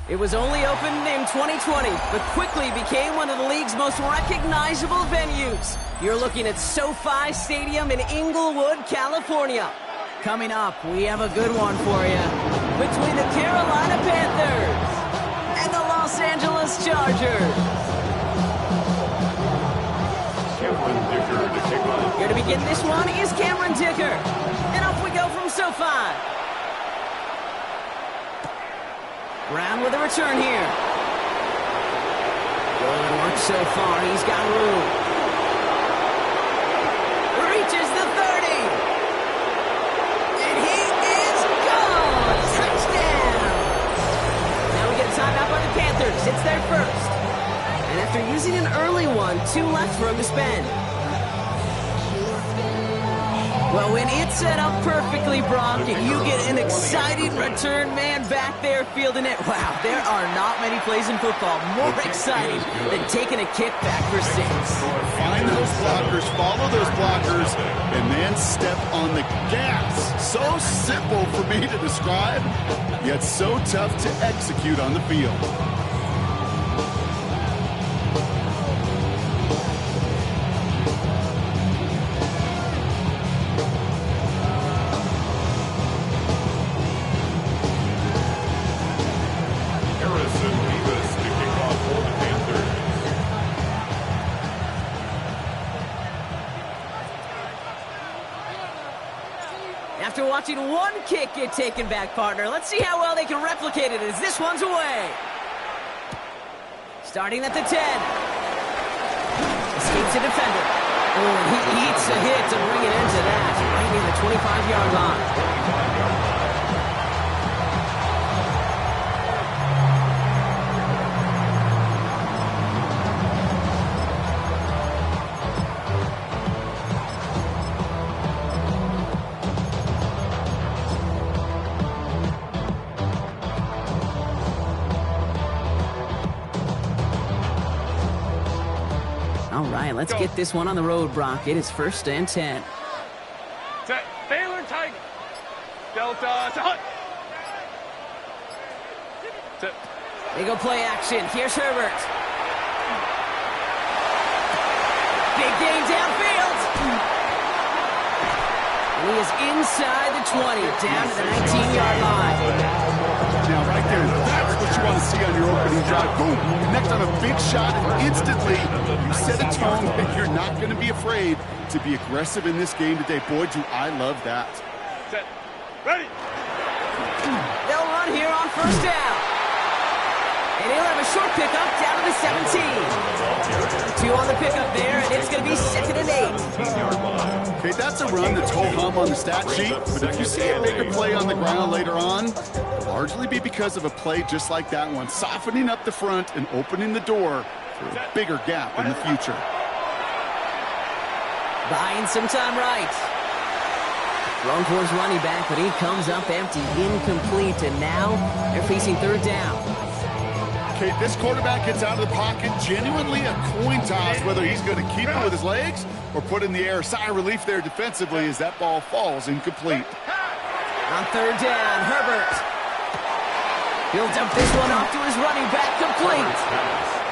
It was only opened in 2020, but quickly became one of the league's most recognizable venues. You're looking at SoFi Stadium in Inglewood, California. Coming up, we have a good one for you. Between the Carolina Panthers and the Los Angeles Chargers. Here to begin this one is Cameron Dicker. And off we go from SoFi. Brown with a return here. Good work so far. He's got room. Reaches the 30. And he is gone. Touchdown. Now we get a timeout by the Panthers. It's their first. And after using an early one, 2 left for him to spend. Well, when it's set up perfectly, Brock, you get an exciting return man back there fielding it. Wow, there are not many plays in football more exciting than taking a kick back for 6. Find those blockers, follow those blockers, and then step on the gas. So simple for me to describe, yet so tough to execute on the field. After watching one kick get taken back, partner, let's see how well they can replicate it as this one's away. Starting at the 10. Escapes a defender. Oh, and he eats a hit to bring it into that. Right near the 25-yard line. All right, let's get this one on the road, Brock. It is 1st and 10. Baylor tight. Delta. They go play action. Here's Herbert. Big gain downfield. And he is inside the 20, down to the 19-yard line. Now, right there, that's what you want to see on your opening drive. Boom, connect on a big shot, and instantly you set a tone that you're not going to be afraid to be aggressive in this game today. Boy, do I love that. Set. Ready. They'll run here on 1st down. And he'll have a short pickup down to the 17. 2 on the pickup there, and it's going to be 2nd and 8. Okay, that's a run that's ho-hum on the stat sheet, but if you see a bigger play on the ground later on, it'll largely be because of a play just like that one, softening up the front and opening the door for a bigger gap in the future. Buying some time right. Thrown towards running back, but he comes up empty, incomplete, and now they're facing 3rd down. Okay, this quarterback gets out of the pocket, genuinely a coin toss, whether he's going to keep it with his legs or put in the air. Sigh of relief there defensively as that ball falls incomplete. On 3rd down, Herbert. He'll dump this one off to his running back, complete.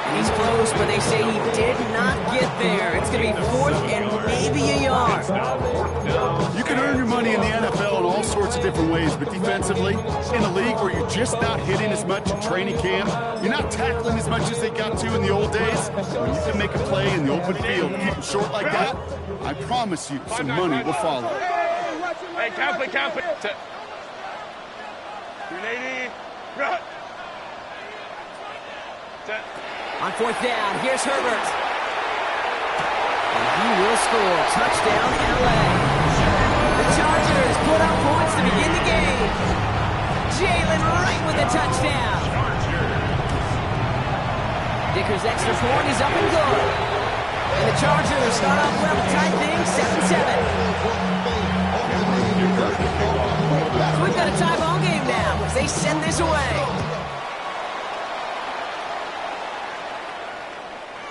And he's close, but they say he did not get there. It's going to be 4th and maybe a yard. You can earn your money in the NFL in all sorts of different ways, but defensively, in a league where you're just not hitting as much in training camp, you're not tackling as much as they got to in the old days, when you can make a play in the open field, keep it short like that, I promise you some money will follow. Hey, count it. 280. Run. On 4th down, here's Herbert. And he will score. Touchdown, LA. The Chargers put up points to begin the game. Jalen Wright with the touchdown. Dicker's extra point is up and good. And the Chargers start off well to tie things 7-7. So we've got a tie ball game now as they send this away.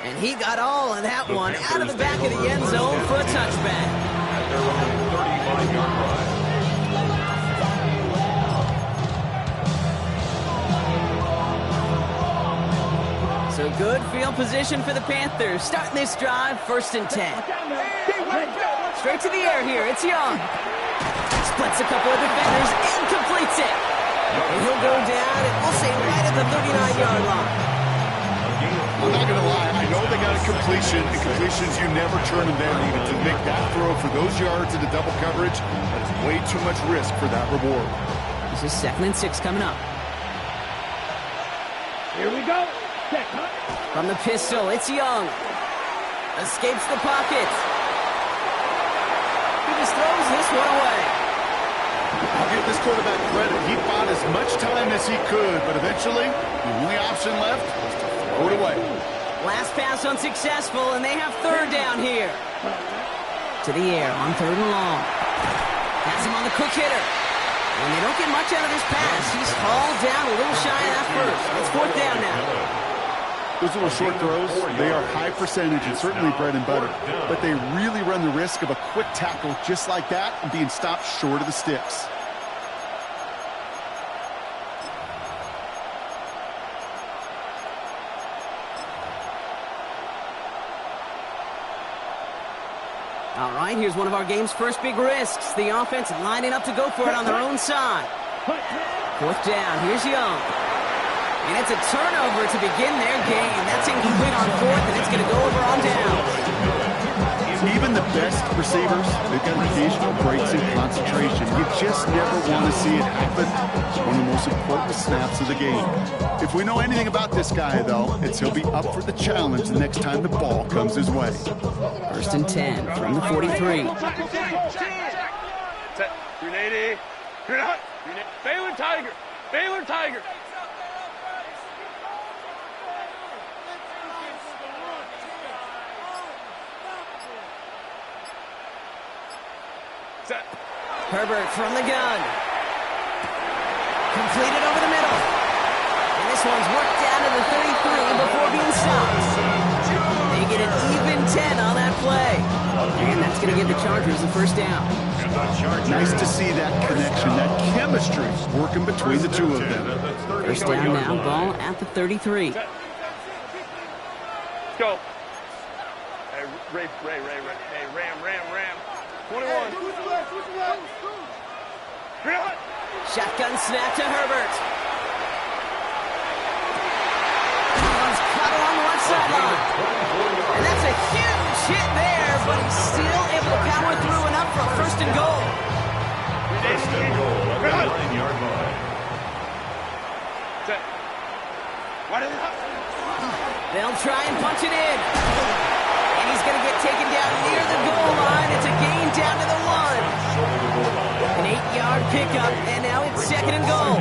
And he got all of that one out of the back of the end zone for a touchback. At their own 35-yard line. good field position for the Panthers. Starting this drive, 1st and 10. Straight to the air here, it's Young. Splits a couple of defenders and completes it. And he'll go down, and we'll say right at the 39-yard line. I'm not going to lie, I know they got a completion, and completions, you never turn them down. Even to make that throw for those yards into double coverage, that is way too much risk for that reward. This is 2nd and 6 coming up. Here we go. From the pistol, it's Young. Escapes the pocket. He just throws this one away. I'll give this quarterback credit. He bought as much time as he could, but eventually, the only option left was to throw it away. Last pass unsuccessful, and they have 3rd down here. To the air on 3rd and long. Has him on the quick hitter. And they don't get much out of this pass. He's hauled down a little shy of that first. It's 4th down now. Those little short throws, they are high percentage and certainly bread and butter. But they really run the risk of a quick tackle just like that and being stopped short of the sticks. All right, here's one of our game's first big risks. The offense lining up to go for it on their own side. 4th down, here's Young. And it's a turnover to begin their game. That's incomplete on 4th, and it's going to go over on down. Even the best receivers, they've got occasional breaks in concentration. You just never want to see it happen. It's one of the most important snaps of the game. If we know anything about this guy, though, it's he'll be up for the challenge the next time the ball comes his way. 1st and 10 from the 43. Set. 380. You're not. Baylor Tiger. Baylor Tiger. Set. Herbert from the gun. Completed over the middle. And this one's worked down to the 33 before being stopped. They get an even 10 on that play. And that's going to give the Chargers the 1st down. Nice to see that connection, that chemistry working between the two of them. 1st down now, ball at the 33. Let's go. Hey, Ray. Hey, Ram. 21. Shotgun snap to Herbert. One's caught along the left sideline. And that's a huge hit there, but he's still able to power through enough for a 1st and goal. 1st and goal at the 9-yard line. Set. They'll try and punch it in. And he's going to get taken down near the goal line. It's a gain down to the 1. An 8-yard pickup, and now it's 2nd and goal.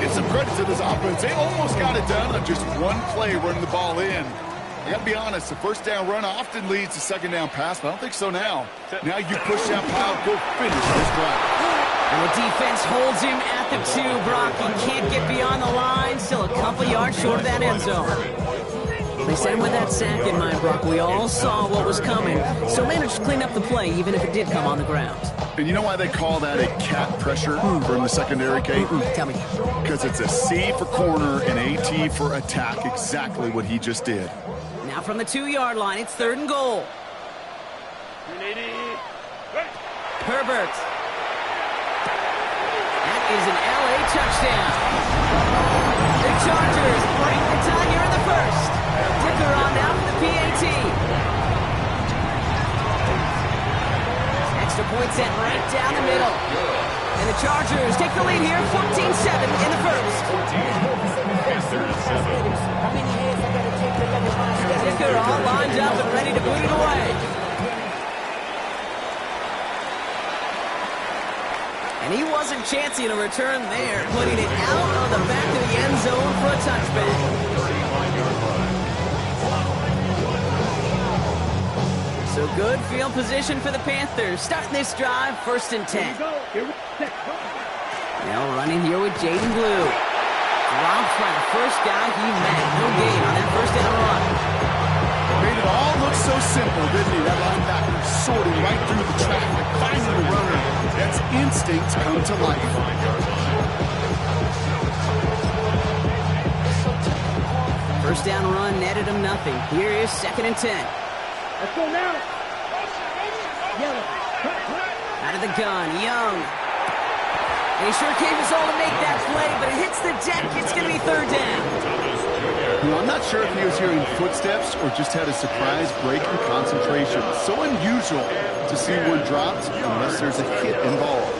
Give some credit to this offense. They almost got it done on just one play running the ball in. I got to be honest, the 1st down run often leads to 2nd down pass, but I don't think so now. Now you push that pile, go finish this drive. And the defense holds him at the 2, Brock. He can't get beyond the line, still a couple yards short of that end zone. They sent him with that sack in mind, Brock. We all saw what was coming, so managed to clean up the play, even if it did come on the ground. And you know why they call that a cat pressure from the secondary, Kate? Tell me. Because it's a C for corner and a T for attack, exactly what he just did. Now from the 2-yard line, it's 3rd and goal. 380. Herbert. That is an LA touchdown. The Chargers break the tie here in the 1st. Dicker on now for the PAT. Extra point set right down the middle. And the Chargers take the lead here, 14-7 in the 1st. Dicker all lined up and ready to boot it away. And he wasn't chancing a return there, putting it out of the back of the end zone for a touchback. So good field position for the Panthers. Starting this drive, 1st and 10. Now running here with Jaden Blue. Dropped by the first guy he met. No gain on that 1st down run. Made it all look so simple, didn't he? That linebacker sorting right through the traffic, finding the runner. That's instinct come to life. First down run netted him nothing. Here is 2nd and 10. Let's go now. Out of the gun, Young. And he sure gave us all to make that play, but it hits the deck. It's going to be 3rd down. You know, I'm not sure if he was hearing footsteps or just had a surprise break in concentration. So unusual to see one dropped unless there's a hit involved.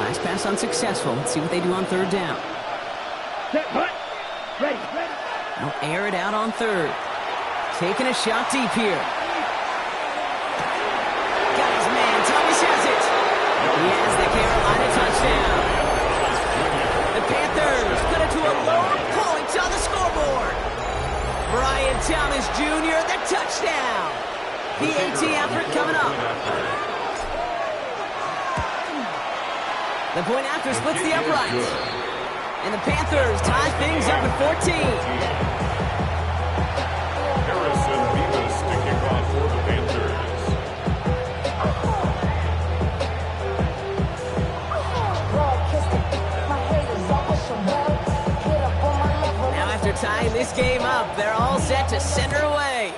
Last pass unsuccessful. Let's see what they do on 3rd down. Ready. They'll air it out on 3rd. Taking a shot deep here. Got his man. Thomas has it. He has the Carolina touchdown. The Panthers cut it to a low point on the scoreboard. Brian Thomas Jr., the touchdown. PAT effort coming up. The point after splits the uprights. And the Panthers tie things up at 14. Now after tying this game up, they're all set to center away.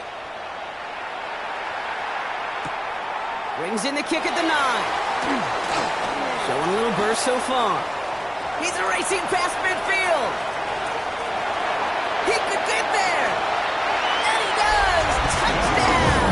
Brings in the kick at the 9. Showing a little burst so far. He's racing past midfield. He could get there. And he does. Touchdown.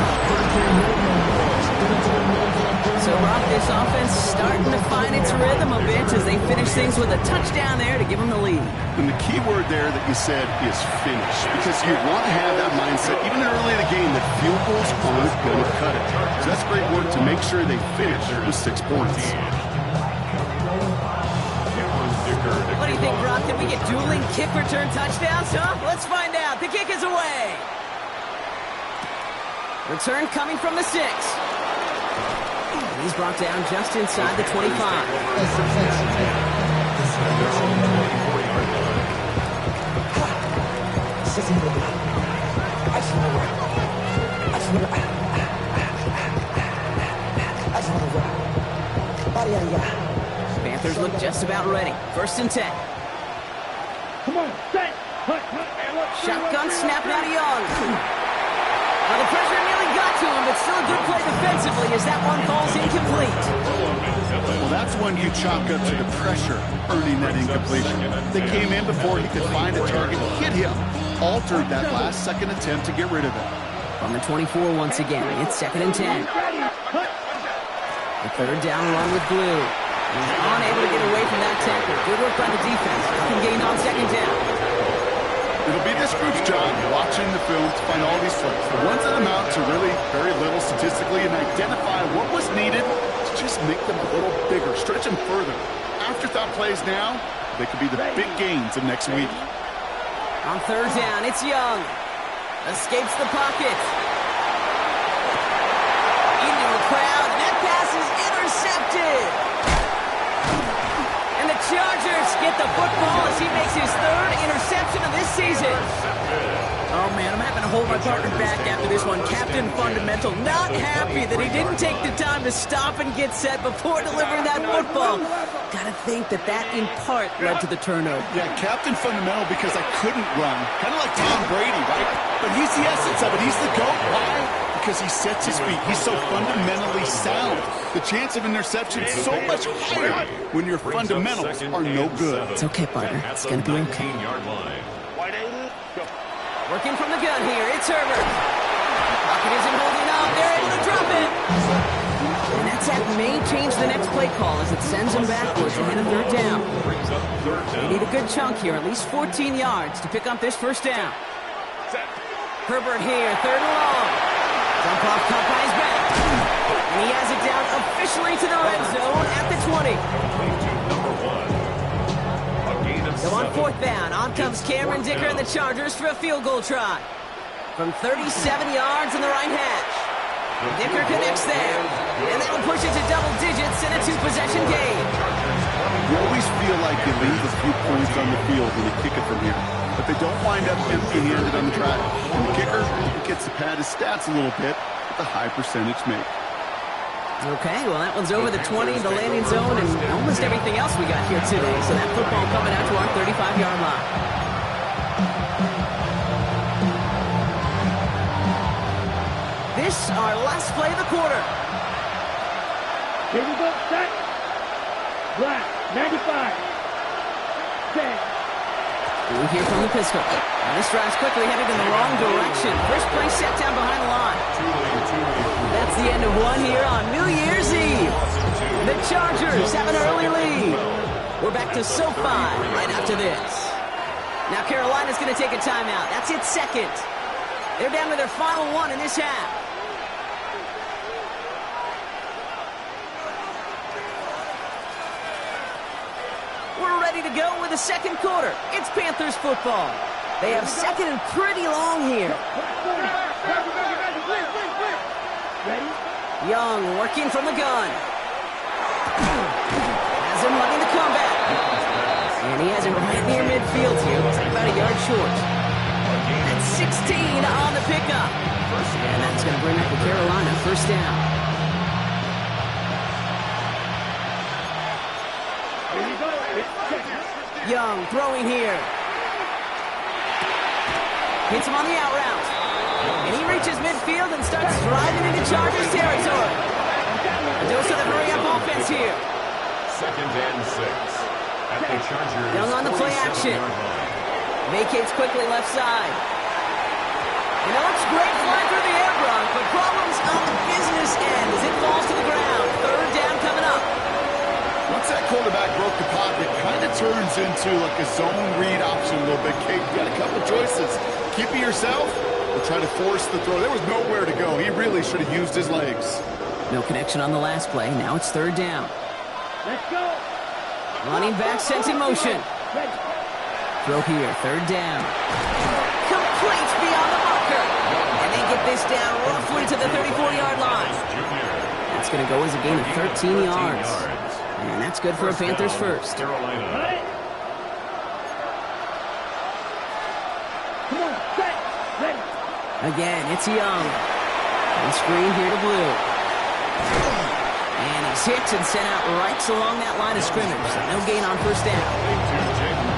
So, Brock, this offense starting to find its rhythm a bit as they finish things with a touchdown there to give them the lead. And the key word there that you said is finish. Because you want to have that mindset, even early in the game, that field goals aren't going to cut it. So that's great work to make sure they finish with 6 points. What do you think, Brock? Can we get dueling kick return touchdowns, huh? Let's find out. The kick is away. Return coming from the 6. And he's brought down just inside the 25. Panthers look just about ready. 1st and 10. Come on, set. Shotgun snap out of Young. Now the pressure nearly got to him, but still a good play defensively as that one falls incomplete. Well, that's one you chalk up to the pressure earning that incompletion. They came in before he could find a target, hit him, altered that last second attempt to get rid of it. From the 24 once again, it's 2nd and 10. The 3rd down run with Blue. He's unable to get away from that tackle. Good work by the defense. Nothing gained on 2nd down. It'll be this group's job watching the film to find all these plays. The ones that amount to really very little statistically and identify what was needed to just make them a little bigger, stretch them further. Afterthought plays now, they could be the big gains of next week. On 3rd down, it's Young. Escapes the pocket. Into the crowd, and that pass is intercepted. And the Chargers get the football as he makes his 3rd interception of this season. Oh, man, I'm having to hold my partner back after this one. Captain Fundamental not happy that he didn't take the time to stop and get set before delivering that football. Gotta think that in part led to the turnover. Yeah, Captain Fundamental because I couldn't run. Kind of like Tom Brady, right? But he's the essence of it. He's the GOAT. Why? Because he sets his feet. He's so fundamentally sound. The chance of interception is so much higher when your fundamentals are no good. It's okay, partner. It's going to be okay. Working from the gun here. It's Herbert. Pocket isn't holding up. They're able to drop it. And that sack may change the next play call as it sends them backwards ahead of 3rd down. They need a good chunk here, at least 14 yards to pick up this 1st down. Herbert here, 3rd and long. Jump off caught by his back. And he has it down officially to the red zone at the 20. So on 4th down, on comes Cameron Dicker and the Chargers for a field goal try. From 37 yards in the right hash. Dicker connects there. And that'll push it to double digits in a 2-possession game. You always feel like you leave a few points on the field when you kick it from here. But they don't wind up empty-handed on the track. And the kicker gets to pad his stats a little bit with a high percentage make. Okay, well, that one's over the 20, the landing zone, and almost everything else we got here today. So that football coming out to our 35-yard line. This, our last play of the quarter. Here we go, set. Black, 95. Set. Blue here from the pistol. And this drive's quickly headed in the wrong direction. First play set down behind the line. That's the end of one here on New Year's Eve. The Chargers have an early lead. We're back to SoFi right after this. Now Carolina's going to take a timeout. That's its second. They're down to their final one in this half. We're ready to go with the second quarter. It's Panthers football. They have second and pretty long here. Young working from the gun. Has him running the comeback. And he has him right near midfield here. Looks like about a yard short. That's 16 on the pickup. And that's going to bring up the Carolina first down. Young throwing here. Hits him on the out route. And he reaches midfield and starts driving into Chargers territory. A dose of the hurry-up offense here. 2nd and 6. At the Chargers. Young on the play action. Vacates quickly left side. And it looks great flying through the air, Bronk, but problems on the business end as it falls to the ground. Third down coming up. Once that quarterback broke the pocket, kind of turns into like a zone read option a little bit. Kate, you got a couple choices. Keep it yourself or try to force the throw. There was nowhere to go. He really should have used his legs. No connection on the last play. Now it's third down. Let's go. Running back sent in motion. Throw here, third down. Complete beyond the marker. And they get this down roughly to the 34-yard line. That's going to go as a gain of 13 yards. And that's good for a Panthers first. Carolina. Come on, set. Ready. Again, it's Young. And screen here to Blue. And he's hit and sent out right along that line of scrimmage. So no gain on first down.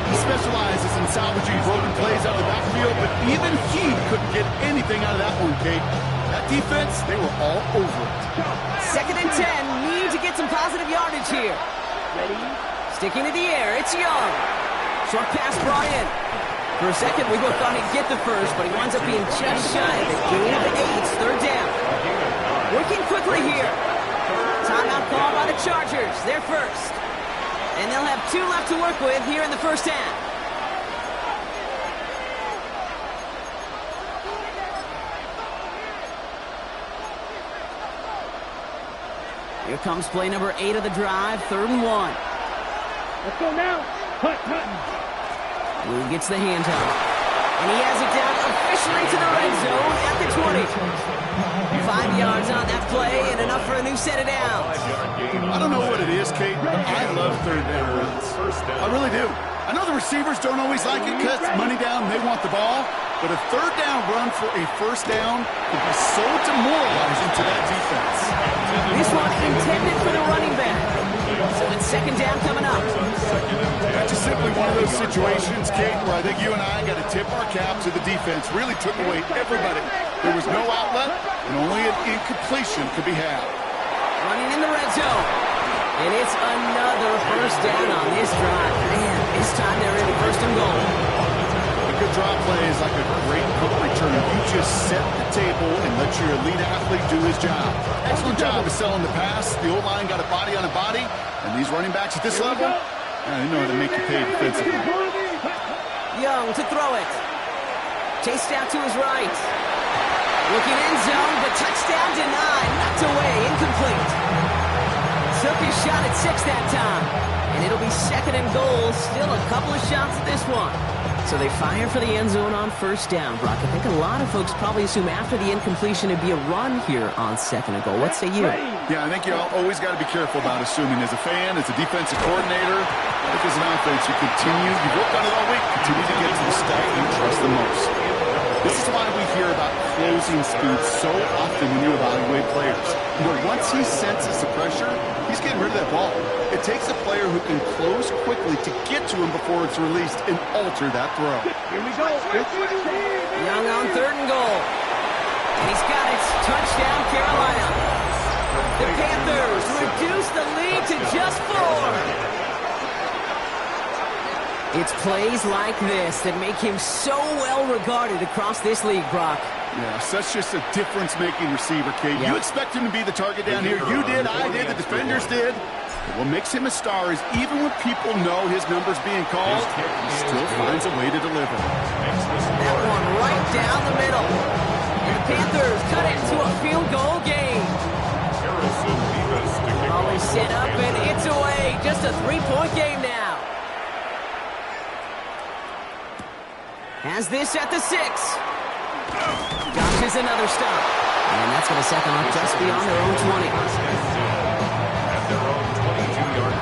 He specializes in salvaging broken plays out of the backfield, but even he couldn't get anything out of that one, Kate. That defense, they were all over it. 2nd and 10. Need to get some positive yardage here. Ready. Sticking to the air, it's Young. Short pass brought in. For a second, we both thought he'd get the first, but he winds up being just shy of the gain of 8. Third down. Working quickly here. Timeout call by the Chargers. They're first. And they'll have 2 left to work with here in the first half. Here comes play number 8 of the drive, 3rd and 1. Let's go now. Hunt. Blue gets the handoff. And he has it down officially to the red zone at the 20. 5 yards on that play and enough for a new set of downs. I don't know what it is, Kate, but I love third down runs. I really do. I know the receivers don't always like it because money down, they want the ball. But a third down run for a first down can be so demoralizing to that defense. This one intended for the running back. So it's 2nd down coming up. That's just simply one of those situations, Kate, where I think you and I got to tip our cap to the defense. Really took away everybody. There was no outlet, and only an incompletion could be had. Running in the red zone. And it's another first down on this drive. Man, this time they're in first and goal. A good draw play is like a great quick return. You just set the table and let your elite athlete do his job. Excellent job of selling the pass. The O-line got a body on a body. And these running backs at this level, they know how to make you pay defensively. Young to throw it. Chased out to his right. Looking end zone, but touchdown denied. Knocked away, incomplete. Took his shot at 6 that time. And it'll be 2nd and goal. Still a couple of shots at this one. So they fire for the end zone on first down, Brock. I think a lot of folks probably assume after the incompletion it'd be a run here on 2nd and goal. What say you? Yeah, I think you always got to be careful about assuming. As a fan, as a defensive coordinator, if as an offense, you work on it all week, continue to get to the stuff you trust the most. This is why we hear about closing speed so often when you evaluate players. Once he senses the pressure, he's getting rid of that ball. It takes a player who can close quickly to get to him before it's released and alter that throw. Here we go. Young on 3rd and goal. And he's got it. Touchdown, Carolina. The Panthers reduce the lead to just 4. It's plays like this that make him so well regarded across this league, Brock. Yeah, such just a difference-making receiver, Kate. Yep. You expect him to be the target down here. You did, I did, the defenders did. But what makes him a star is even when people know his number's being called, he still finds a way to deliver. That one right down the middle. And the Panthers cut it to a field goal game. Always set up, and it's away. Just a 3-point game now. Has this at the 6. Dodges another stop. And that's going to set them up just beyond their own 20. At their own 22-yard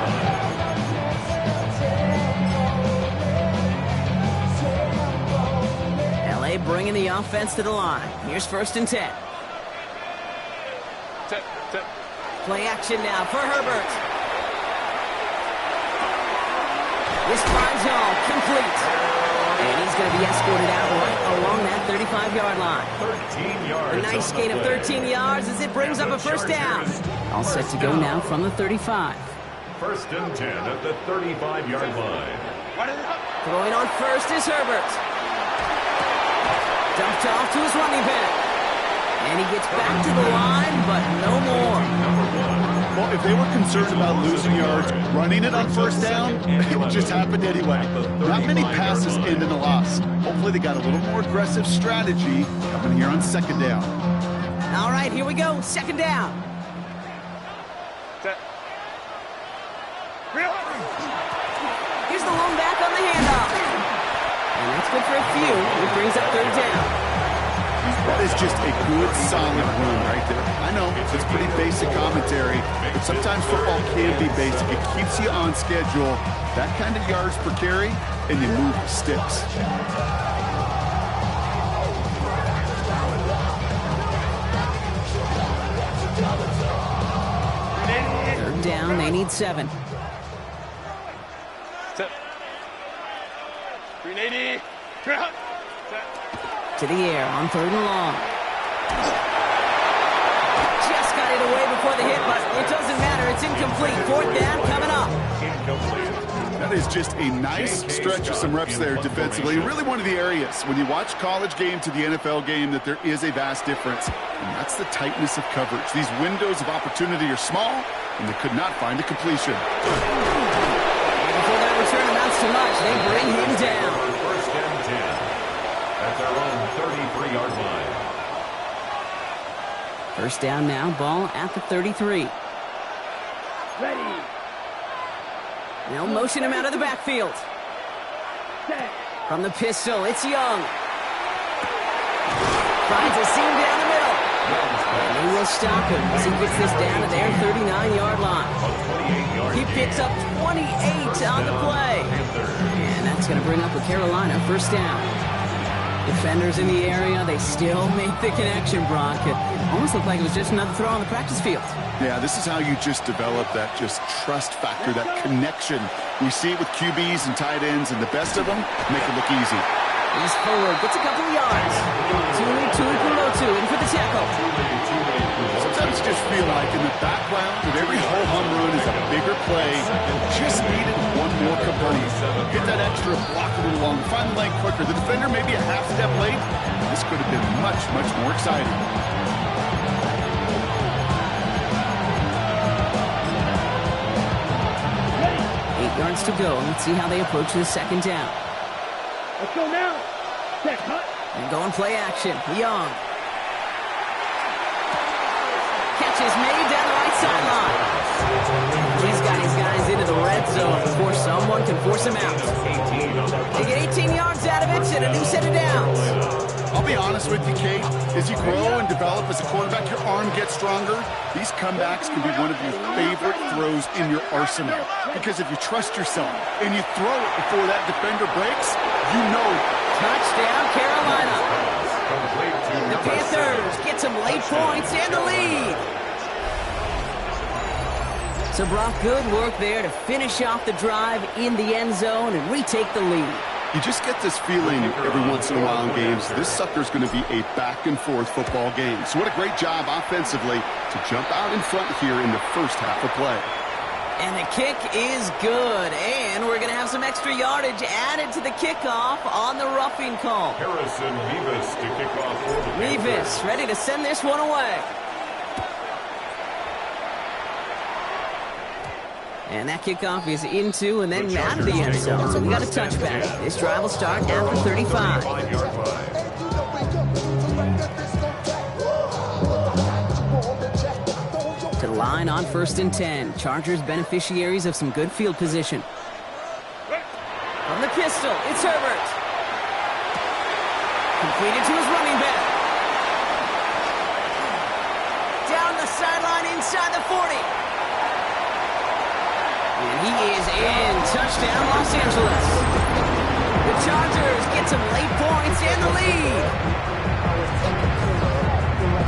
line. LA bringing the offense to the line. Here's 1st and 10. Play action now for Herbert. This finds all complete. And he's going to be escorted out right along that 35-yard line. 13 yards. A nice gain of 13 yards as it brings up a 1st down. All set to go now from the 35. 1st and 10 at the 35-yard line. Throwing on 1st is Herbert. Dumped off to his running back. And he gets back to the line, but no more. Well, if they were concerned about losing yards, running it on 1st down, it just happened anyway. Not many passes end in a loss. Hopefully they got a little more aggressive strategy coming here on 2nd down. All right, here we go. 2nd down. Here's the lone back on the handoff. And that's good for a few. It brings up 3rd down. That is just a good, solid run right there. I know, it's pretty basic commentary, but sometimes football can be basic. It keeps you on schedule. That kind of yards per carry, and you move the sticks. 3rd down, they need 7. 380. To the air on 3rd and long. Just got it away before the hit, but it doesn't matter. It's incomplete. 4th down coming up. That is just a nice stretch of some reps there defensively. Really one of the areas when you watch college game to the NFL game that there is a vast difference. And that's the tightness of coverage. These windows of opportunity are small, and they could not find a completion. Before that return amounts to much, they bring him down. 1st and 10 at their own 33-yard line. 1st down now, ball at the 33. Ready. They'll motion him out of the backfield. From the pistol, it's Young. Finds a seam down the middle. And they will stop him as he gets this down to their 39-yard line. He picks up 28 on the play. And that's going to bring up a Carolina 1st down. Defenders in the area, they still make the connection, Brock. It almost looked like it was just another throw on the practice field. Yeah, this is how you just develop that just trust factor, that connection. We see it with QBs and tight ends, and the best of them make it look easy. He's forward, gets a couple of yards. Tuipulotu in for the tackle. Sometimes you just feel like in the background of every whole home run is a bigger play. Just needed one more component. Get that extra block a little longer, find the lane quicker. The defender may be a half step late. This could have been much, much more exciting. Yards to go. Let's see how they approach the 2nd down. Let's go now. Set, cut. And go and play action. Young. Catch is made down the right sideline. He's got his guys into the red zone before someone can force him out. They get 18 yards out of it and a new set of downs. I'll be honest with you, Kate. As you grow and develop as a quarterback, your arm gets stronger. These comebacks can be one of your favorite throws in your arsenal. Because if you trust yourself and you throw it before that defender breaks, you know it. Touchdown, Carolina. The Panthers get some late points and the lead. So, Brock, good work there to finish off the drive in the end zone and retake the lead. You just get this feeling every once in a while in games, this sucker's going to be a back-and-forth football game. So what a great job offensively to jump out in front here in the first half of play. And the kick is good. And we're going to have some extra yardage added to the kickoff on the roughing call. Harrison Mevis to kick off for the Panthers. Mevis ready to send this one away. And that kickoff is into and then out of the end zone. So we got a touchback. This drive will start after 35. To the line on 1st and 10. Chargers beneficiaries of some good field position. From the pistol, it's Herbert. Completed to his running back. Down the sideline inside the 40. And he is in. Touchdown, Los Angeles. The Chargers get some late points and the lead.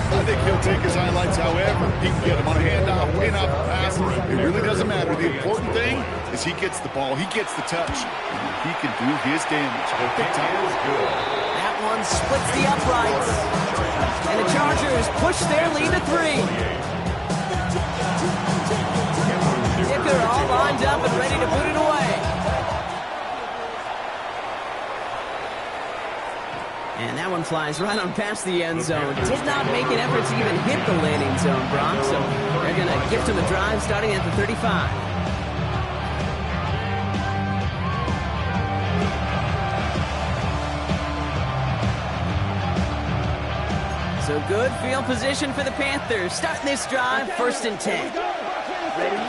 I think he'll take his highlights however he can get them on a handoff, in off a pass. It really doesn't matter. The important thing is he gets the ball, he gets the touch, and he can do his damage. Big time. That one splits the uprights. And the Chargers push their lead to 3. Dicker all lined up and ready to boot it away. And that one flies right on past the end zone. Did not make an effort to even hit the landing zone, Brock. So they're going to gift him a drive starting at the 35. So good field position for the Panthers. Starting this drive, 1st and 10. Ready?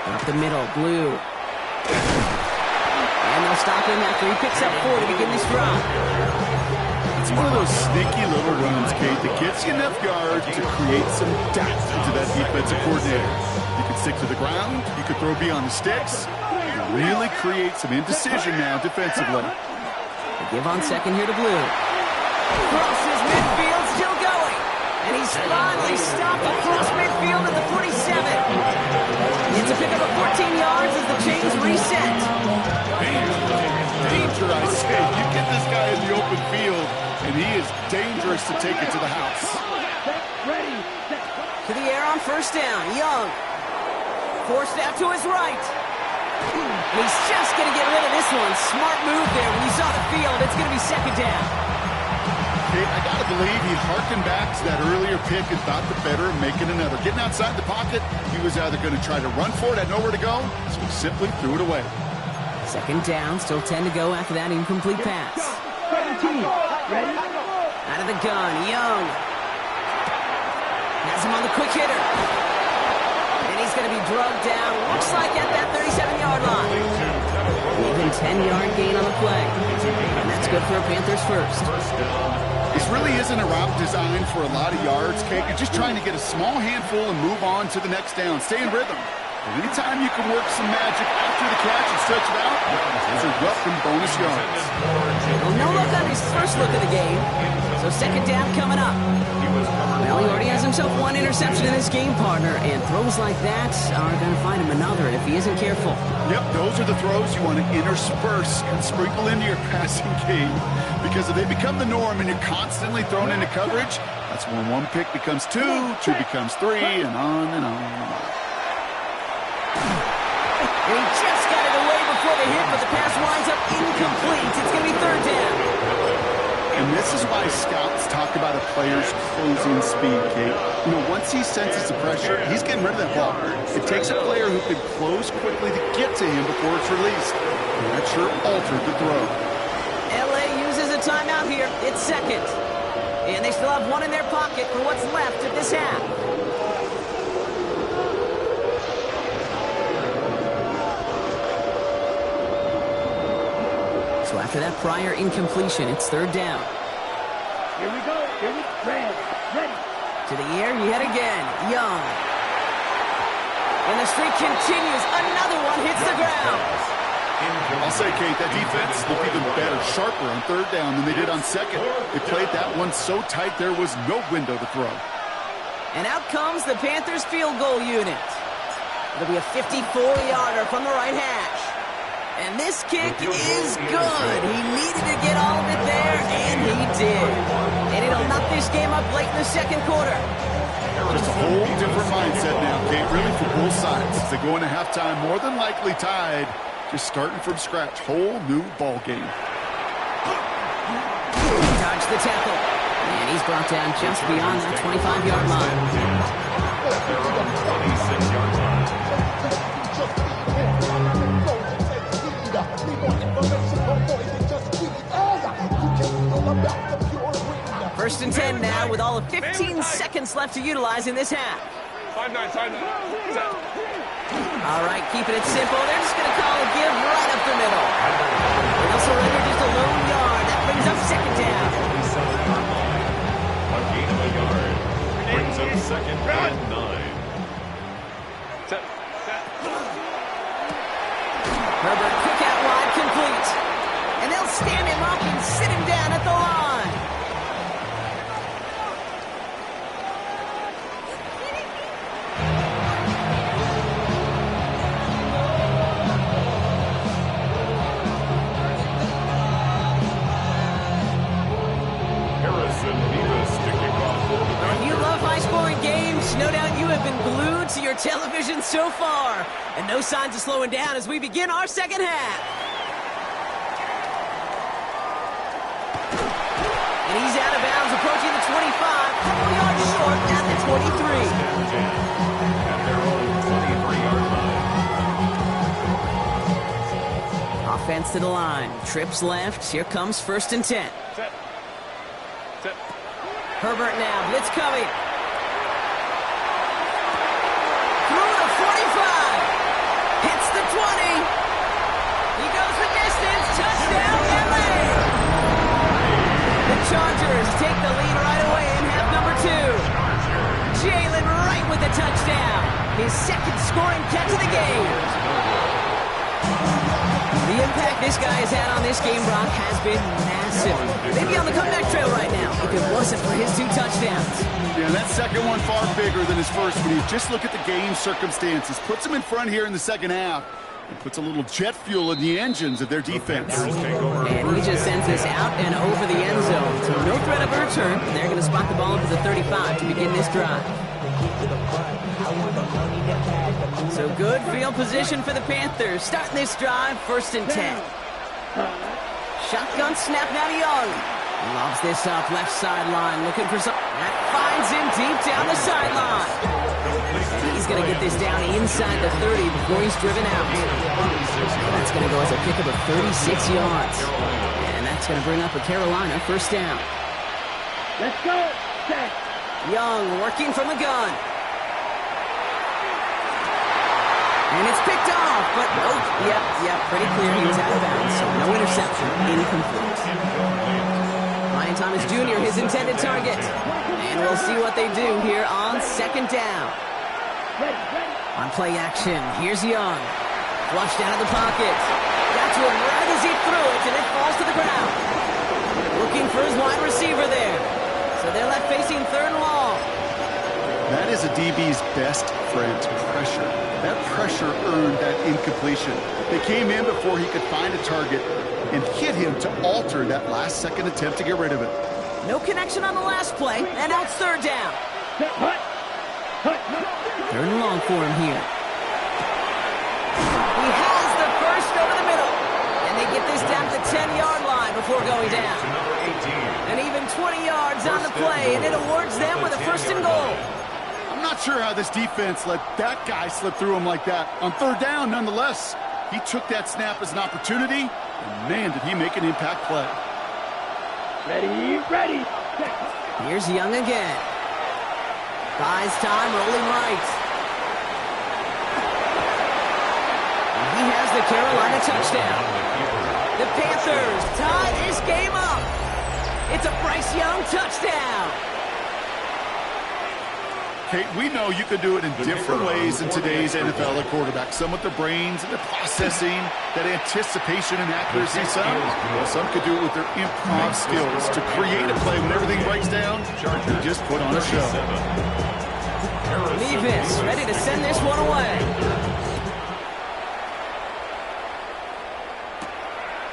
Up the middle, Blue. And they'll stop him after he picks up 4 to begin this drive. It's one of those sneaky little runs, Kate, that gets you enough yards to create some depth into that defensive coordinator. You can stick to the ground, you can throw beyond the sticks, you really create some indecision now defensively. They give on 2nd here to Blue. Crosses midfield, still going. And he's finally stopped across midfield at the 47. It's a pickup of 14 yards as the chains reset. Danger, I say. You get this guy in the open field, and he is dangerous to take it to the house. To the air on 1st down. Young. Forced out to his right. And he's just going to get rid of this one. Smart move there. When you saw the field, it's going to be 2nd down. Okay, I got to believe he harkened back to that earlier pick and thought the better of making another. Getting outside the pocket, he was either going to try to run for it, had nowhere to go, so he simply threw it away. 2nd down, still 10 to go after that incomplete pass. 17. Ready? Out of the gun, Young. Has him on the quick hitter. And he's going to be drugged down, looks like at that 37-yard line. Even 10-yard gain on the play. And that's good for a Panthers first. This really isn't a route designed for a lot of yards, Kate. You're just trying to get a small handful and move on to the next down. Stay in rhythm. And anytime you can work some magic after the catch and stretch it out, those are welcome bonus yards. Well, no look on his first look of the game. So 2nd down coming up. Well, he already has himself 1 interception in this game, partner, and throws like that are going to find him another if he isn't careful. Yep, those are the throws you want to intersperse and sprinkle into your passing game, because if they become the norm and you're constantly thrown into coverage, that's when 1 pick becomes 2, 2 becomes 3, and on and on and on. And he just got it away before the hit, but the pass winds up incomplete. It's going to be 3rd down. And this is why scouts talk about a player's closing speed, Kate. You know, once he senses the pressure, he's getting rid of that ball. It takes a player who can close quickly to get to him before it's released. And that sure altered the throw. LA uses a timeout here. It's 2nd. And they still have 1 in their pocket for what's left of this half. So after that prior incompletion, it's 3rd down. Here we go. Ready. To the air, yet again. Young. And the streak continues. Another one hits the ground. I'll say, Kate, that defense looked even better, sharper on 3rd down than they did on 2nd. They played that one so tight there was no window to throw. And out comes the Panthers field goal unit. It'll be a 54-yarder from the right hash. And this kick is good. He needed to get all of it there, and he did. And it'll knock this game up late in the second quarter. Just a whole different mindset now, Kate, really for both sides. As they go into halftime, more than likely tied, just starting from scratch. Whole new ball game. Dodge the tackle. And he's brought down just beyond that 25-yard line. 26-yard line. First and 10 now with all of 15 seconds left to utilize in this half. 5-9, 5-9. All right, keeping it simple. They're just going to call a give right up the middle. They'll surrender just a lone yard. That brings up second down. A gain of a yard. Brings up second and 9. Set. Herbert quick out wide, complete. And they'll stand him up and sit him down at the line. No doubt you have been glued to your television so far. And no signs of slowing down as we begin our second half. And he's out of bounds, approaching the 25. Couple yards short at the 23. At their own 23-yard line. Offense to the line. Trips left. Here comes first and 10. Set. Herbert now. Blitz coming. Hits the 20. He goes the distance. Touchdown, LA. The Chargers take the lead right away in half number 2. Jalen Wright with the touchdown. His second scoring catch of the game. The impact this guy has had on this game, Brock, has been massive. Maybe on the comeback trail right now if it wasn't for his 2 touchdowns. Yeah, that second one far bigger than his first when you just look at the game circumstances. Puts them in front here in the second half and puts a little jet fuel in the engines of their defense. And he just sends this out and over the end zone. So no threat of a return. They're going to spot the ball up at the 35 to begin this drive. So good field position for the Panthers. Starting this drive, first and 10. Shotgun snap now to Young. Lobs this up, left sideline, looking for some. That finds him deep down the sideline. He's going to get this down inside the 30 before he's driven out. That's going to go as a pickup of 36 yards. And that's going to bring up a Carolina first down. Let's go. Set. Young working from the gun. And it's picked off, but oh, yep, pretty clear he was out of bounds. So no interception, incomplete. Ryan Thomas Jr., his intended target. And we'll see what they do here on second down. On play action, here's Young. Flushed out of the pocket. Got to him right as he threw it, and it falls to the ground. Looking for his wide receiver there. So they're left facing third and long. That is a DB's best friend, pressure. That pressure earned that incompletion. They came in before he could find a target and hit him to alter that last-second attempt to get rid of it. No connection on the last play, and now it's third down. Third and long for him here. He has the first over the middle, and they get this down to the 10-yard line before going down. And even 20 yards on the play, and it awards them with a first and goal. I'm not sure how this defense let that guy slip through him like that. On third down, nonetheless, he took that snap as an opportunity, and man, did he make an impact play. Ready. Here's Young again. Buys time, rolling right. And he has the Carolina touchdown. The Panthers tie this game up. It's a Bryce Young touchdown. Kate, we know you can do it in different ways in today's NFL at quarterback. Some with their brains and their processing, that anticipation and accuracy. Some could do it with their improv skills to create a play when everything breaks down. You just put on a show. Levis ready to send this one away.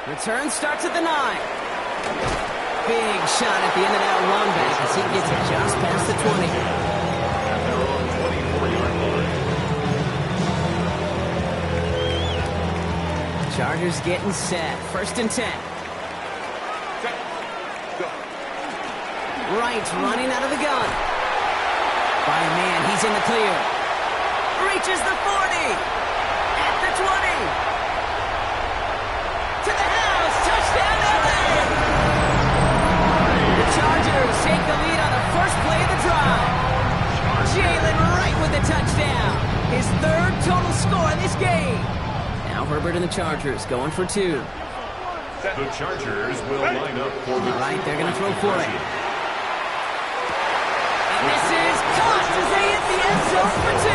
Return starts at the 9. Big shot at the end of that run back as he gets it just past the 20. At their own 24-yard line. Chargers getting set. 1st and 10. Wright running out of the gun. By a man, he's in the clear. Reaches the 40. At the 20. To the house. Touchdown, LA. The Chargers take the lead on the first play of the drive. Jalen Wright with the touchdown. His 3rd total score in this game. Now Herbert and the Chargers going for 2. The Chargers will line up for the... All right, they're going to throw for it. And this is caught as they hit the end zone for 2.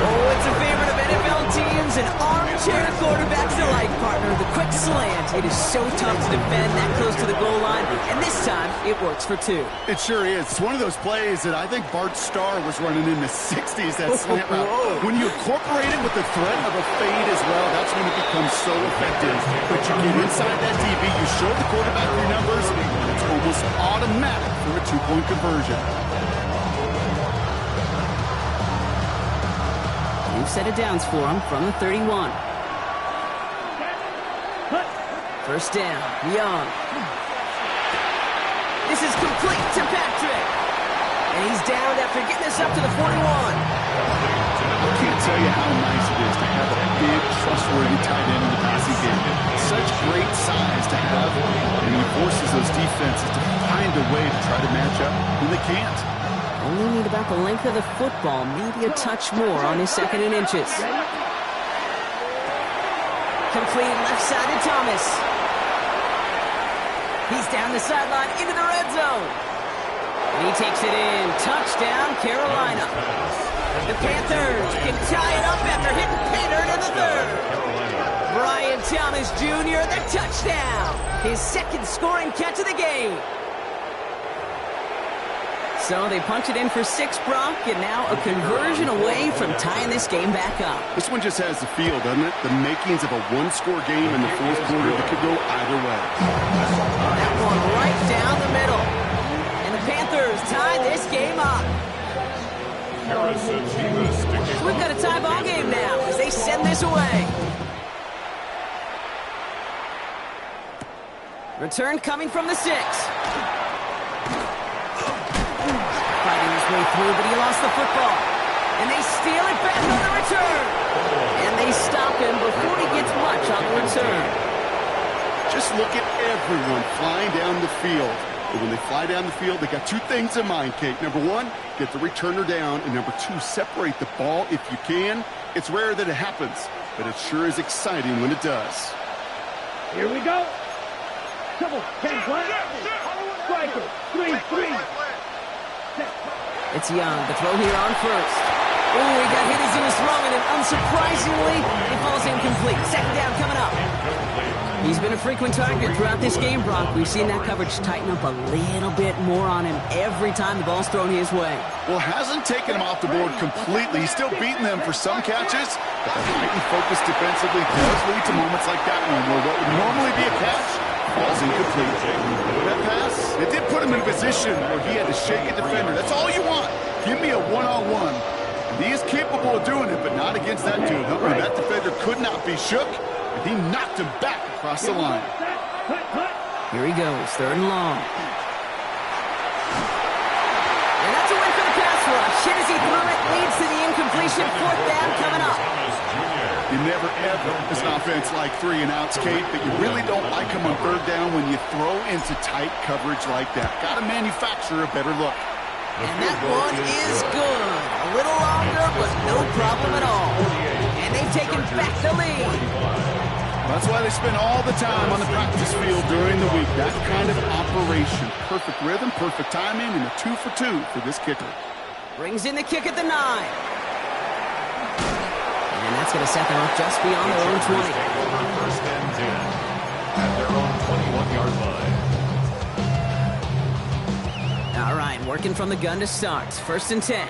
Oh, it's a favorite of NFL teams and armchair quarterbacks alike, partner. The quick slant. It is so tough to defend that close to the goal line, and this time it works for 2. It sure is. It's one of those plays that I think Bart Starr was running in the 60s, that slant route. When you incorporate it with the threat of a fade as well, that's when it becomes so effective. But you get inside that DB, you show the quarterback your numbers, and it's almost automatic for a 2-point conversion. New set of downs for him from the 31. 1st down, Young. This is complete to Patrick. And he's down after getting this up to the 41. I can't tell you how nice it is to have a big, trustworthy tight end in the passing game. Such great size to have, and he forces those defenses to find a way to try to match up when they can't. Only need about the length of the football, maybe a touch more on his 2nd and inches. Complete left side to Thomas. He's down the sideline into the red zone. And he takes it in. Touchdown, Carolina. The Panthers can tie it up after hitting Pater in the 3rd. Brian Thomas Jr., the touchdown. His 2nd scoring catch of the game. So they punch it in for 6, Brock, and now a conversion away from tying this game back up. This one just has the feel, doesn't it? The makings of a 1-score game in the 4th quarter that could go either way. That one right down the middle. And the Panthers tie this game up. So we've got a tie ball game now as they send this away. Return coming from the 6. Fighting his way through, but he lost the football. And they steal it back on the return. And they stop him before he gets much on the return. Just look at everyone flying down the field. And when they fly down the field, they got 2 things in mind, Kate. Number 1, get the returner down. And number 2, separate the ball if you can. It's rare that it happens, but it sure is exciting when it does. Here we go. Double, 10 flat. Striker, 3-3. It's Young, the throw here on 1st. Oh, he got hit as he was throwing, and unsurprisingly, it falls incomplete. 2nd down coming up. He's been a frequent target throughout this game, Brock. We've seen that coverage tighten up a little bit more on him every time the ball's thrown his way. Well, hasn't taken him off the board completely. He's still beating them for some catches, but the heightened focus defensively does lead to moments like that one where what would normally be a catch falls incomplete. That pass, it did put him in a position where he had to shake a defender. That's all you want. Give me a one-on-one. And he is capable of doing it, but not against that dude. That defender could not be shook, and he knocked him back across the line. Here he goes, 3rd and long. And that's a win for the pass rush. Hit as he threw it, leads to the incompletion. 4th down coming up. You never, ever, as an offense like 3 and outs, Kate, but you really don't like them on 3rd down when you throw into tight coverage like that. Got to manufacture a better look. And that one is good. A little longer, but no problem at all. And they've taken back the lead. That's why they spend all the time on the practice field during the week. That kind of operation. Perfect rhythm, perfect timing, and a 2 for 2 for this kicker. Brings in the kick at the 9. And that's going to set them up just beyond their own 20. 1st and 10 at their own 21-yard line. All right, working from the gun to start. 1st and 10.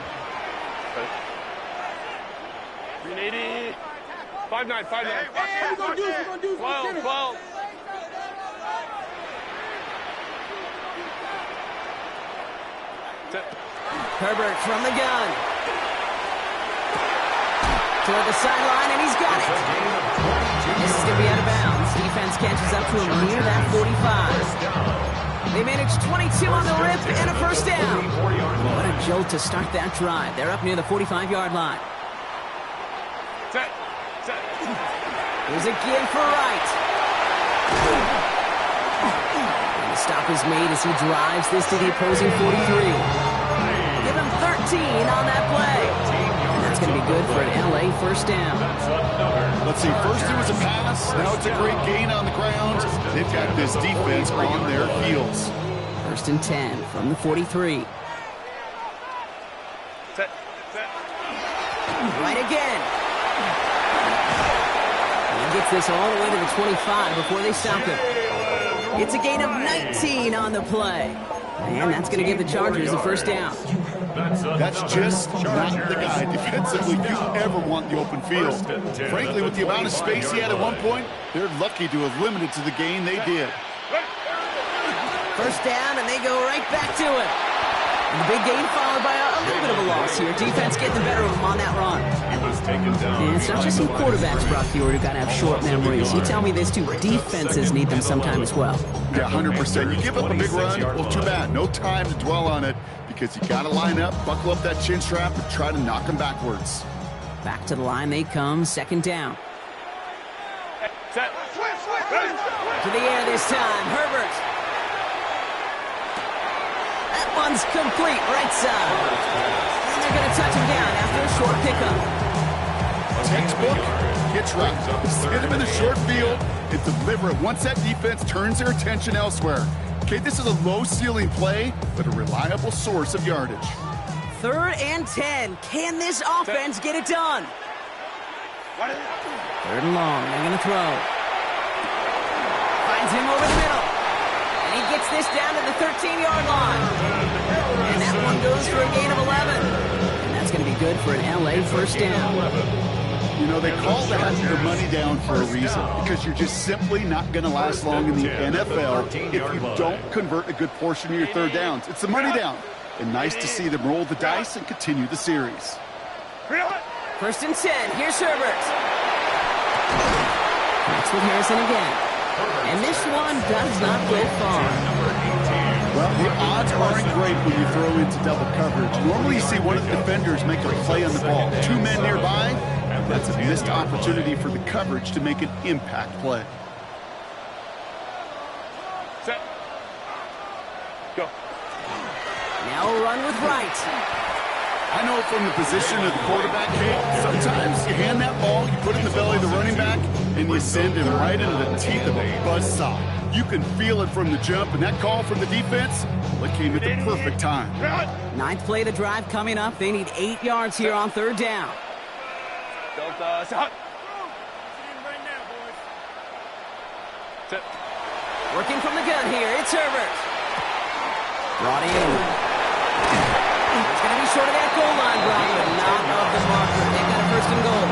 380. 5-9, 5-9. Hey, we're gonna do this, 12, 12. Herbert from the gun. Toward the sideline, and he's got it. This is going to be out of bounds. Defense catches up to him near that 45. They managed 22 on the rip and a first down. What a jolt to start that drive. They're up near the 45-yard line. Set. Here's a give for Wright. And the stop is made as he drives this to the opposing 43. Give him 13 on that play. And that's going to be good for an LA first down. Let's see, first it was a pass, now it's a great gain on the ground. They've got this defense on their heels. First and 10 from the 43. Set. Right again. He gets this all the way to the 25 before they stop him. It's a gain of 19 on the play. And that's going to give the Chargers a first down. That's just not the guy defensively you ever want the open field. Frankly, with the amount of space he had at one point, they're lucky to have limited to the gain they did. First down, and they go right back to it. And the big gain followed by a little bit of a loss here. Defense getting the better of them on that run. And it's not just some quarterbacks, Brock Stewart, who got to have short memories. You tell me this, too. Defenses need them sometime as well. Yeah, 100%. You give up a big run, well, too bad. No time to dwell on it because you got to line up, buckle up that chin strap, and try to knock them backwards. Back to the line they come, second down. Set. To the air this time, Herbert. That one's complete, right side. And they're going to touch him down after a short pickup. Textbook, gets right. Hit him in the short field and deliver it once that defense turns their attention elsewhere. Okay, this is a low-ceiling play, but a reliable source of yardage. Third and 10. Can this offense get it done? Third and long. They're going to throw. Finds him over the middle. And he gets this down to the 13-yard line. And that one goes for a gain of 11. And that's going to be good for an LA first down. You know, they call that the money down for a reason, because you're just simply not going to last long in the NFL if you don't convert a good portion of your third downs. It's the money down. And nice to see them roll the dice and continue the series. First and 10. Here's Herbert. Connects with Harrison again. And this one does not go far. Well, the odds aren't great when you throw into double coverage. Normally you see one of the defenders make a play on the ball. Two men nearby, that's a missed opportunity for the coverage to make an impact play. Set. Go. Now a run with Wright. I know from the position of the quarterback, sometimes you hand that ball, you put it in the belly of the running back, and you send him right into the teeth of a buzzsaw. You can feel it from the jump, and that call from the defense, well, it came at the perfect time. Ninth play of the drive coming up. They need 8 yards here on third down. Delta, set. Set. Working from the gun here. It's Herbert. Brought in. It's going to be short of that goal line, Brock, but not of the marker. They've got a first and goal.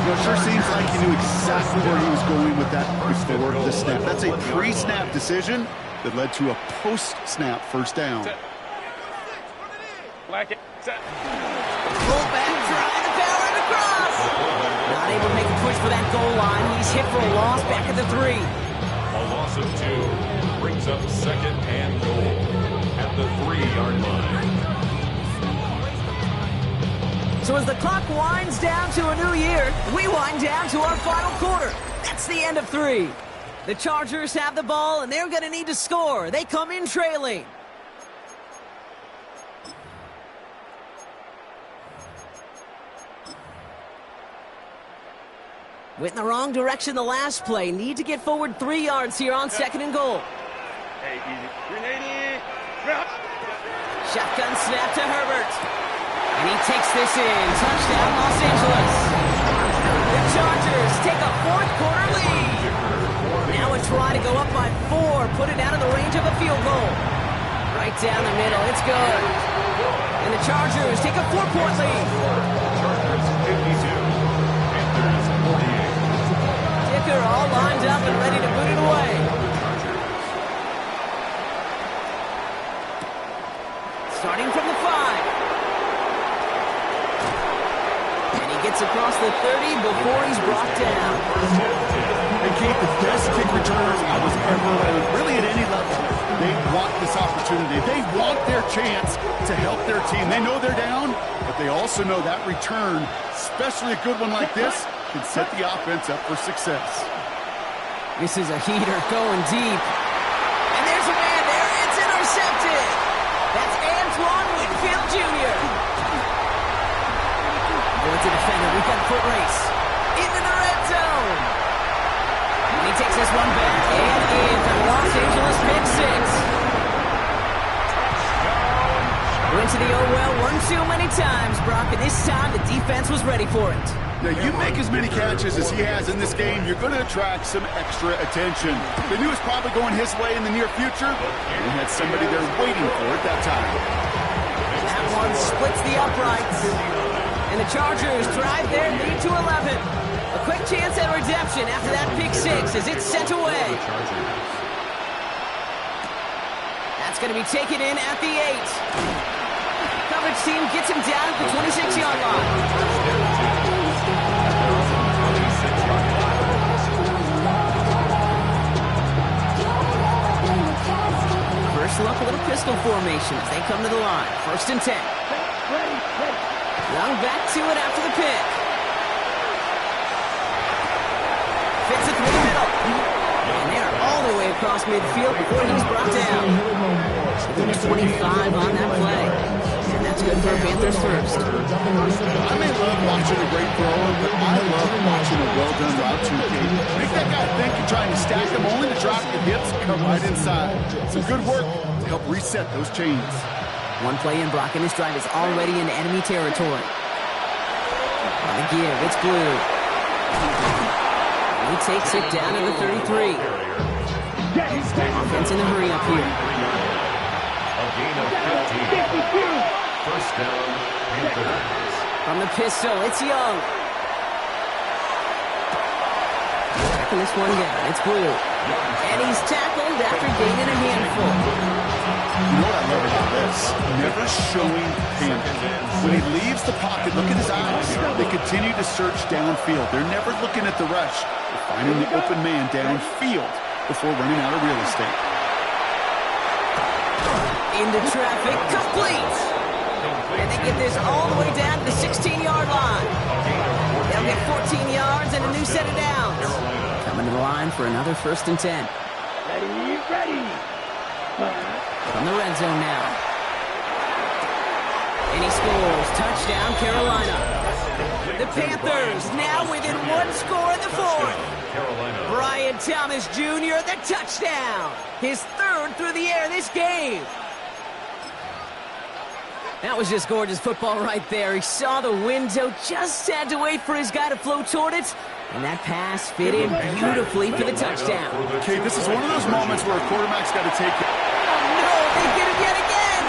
Well, it sure seems like he knew exactly where he was going with that before the snap. That's a pre-snap decision that led to a post-snap first down. Set. Black it. Set. Fullback trying to power it across. Not able to make a push for that goal line. He's hit for a loss back at the 3. A loss of 2 brings up second and goal at the 3-yard line. So as the clock winds down to a new year, we wind down to our final quarter. That's the end of 3. The Chargers have the ball, and they're going to need to score. They come in trailing. Went in the wrong direction the last play. Need to get forward 3 yards here on second and goal. Hey, easy. 380. Shotgun snap to Herbert. And he takes this in. Touchdown, Los Angeles. The Chargers take a fourth-quarter lead. Now a try to go up by 4. Put it out of the range of a field goal. Right down the middle. It's good. And the Chargers take a 4-point lead. Chargers 52. Panthers kicker all lined up and ready to boot it away. Starting from the 5. And he gets across the 30 before he's brought down. And Keith, the best kick returners I was ever around, really at any level, they want this opportunity. They want their chance to help their team. They know they're down, but they also know that return, especially a good one like this, can set the offense up for success. This is a heater going deep. And there's a man there. It's intercepted. That's Antoine Winfield Jr. Going to defender. We've got a foot race. Into the red zone. And he takes this one back and in for the Los Angeles pick 6. Went to the oh well one too many times, Brock, and this time the defense was ready for it. Now, you make as many catches as he has in this game, you're going to attract some extra attention. They knew it was probably going his way in the near future, and he had somebody there waiting for it that time. That one splits the uprights. And the Chargers drive their lead to 11. A quick chance at redemption after that pick 6 as it's sent away. That's going to be taken in at the 8. Coverage team gets him down at the 26-yard line. First look, a little pistol formation as they come to the line. 1st and 10. Young back to it after the pick. Fits it through the middle. And they're all the way across midfield before he's brought down. 25 on that play. And that's good for a Panthers first. I may love watching a great thrower, but I love watching a well-done route to game. Make that guy think you're trying to stack him only to drop the hips, come right inside. Some good work to help reset those chains. One play in, Brock, and this drive is already in enemy territory. On the give, it's Blue. He takes it down to the 33. Offense in the hurry up here. A gain of 15. First down, Panthers. From the pistol, it's Young. Tracking this one down, it's Blue. And he's tackled after gaining a handful. You know what I love about this? Never showing panic. When he leaves the pocket, look at his eyes. They continue to search downfield. They're never looking at the rush. They're finding the open man downfield before running out of real estate. Into traffic, complete. And they get this all the way down to the 16-yard line. They'll get 14 yards and a new set of downs. Coming to the line for another 1st and 10. Ready. From the red zone now. And he scores. Touchdown, Carolina. The Panthers now within one score in the 4th. Brian Thomas Jr., the touchdown. His 3rd through the air this game. That was just gorgeous football right there. He saw the window, just had to wait for his guy to flow toward it. And that pass fit in beautifully for the touchdown. Okay, this is one of those moments where a quarterback's got to take it. No, they get him yet again.